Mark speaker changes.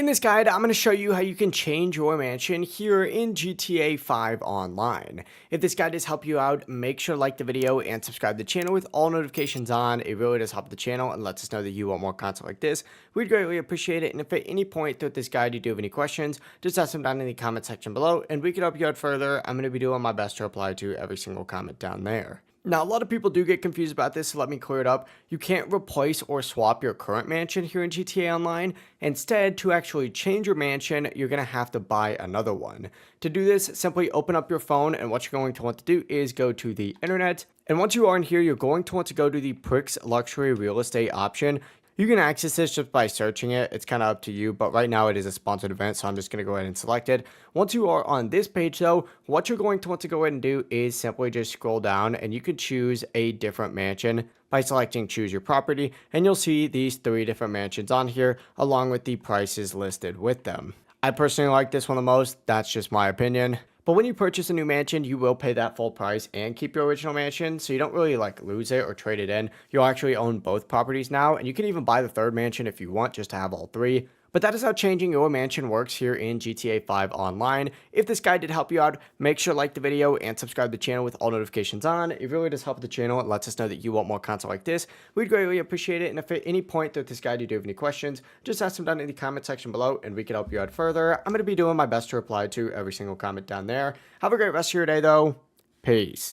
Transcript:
Speaker 1: In this guide, I'm going to show you how you can change your mansion here in GTA 5 Online. If this guide does help you out, make sure to like the video and subscribe to the channel with all notifications on. It really does help the channel and lets us know that you want more content like this. We'd greatly appreciate it. And if at any point throughout this guide you do have any questions, just ask them down in the comment section below and we can help you out further. I'm going to be doing my best to reply to every single comment down there. Now, a lot of people do get confused about this, so let me clear it up. You can't replace or swap your current mansion here in GTA Online. Instead, to actually change your mansion, you're going to have to buy another one. To do this, simply open up your phone, and what you're going to want to do is go to the internet. And once you are in here, you're going to want to go to the Pricks Luxury Real Estate option. You can access this just by searching it. It's kind of up to you, but right now it is a sponsored event, so I'm just going to go ahead and select it. Once you are on this page, though, what you're going to want to go ahead and do is simply just scroll down, and you can choose a different mansion by selecting choose your property, and you'll see these 3 different mansions on here along with the prices listed with them. I personally like this one the most. That's just my opinion. But when you purchase a new mansion, you will pay that full price and keep your original mansion, so you don't really lose it or trade it in. You'll actually own both properties now, and you can even buy the third mansion if you want, just to have all 3. But that is how changing your mansion works here in GTA 5 Online. If this guide did help you out, make sure to like the video and subscribe to the channel with all notifications on. It really does help the channel. It lets us know that you want more content like this. We'd greatly appreciate it. And if at any point through this guide you do have any questions, just ask them down in the comment section below and we can help you out further. I'm going to be doing my best to reply to every single comment down there. Have a great rest of your day though. Peace.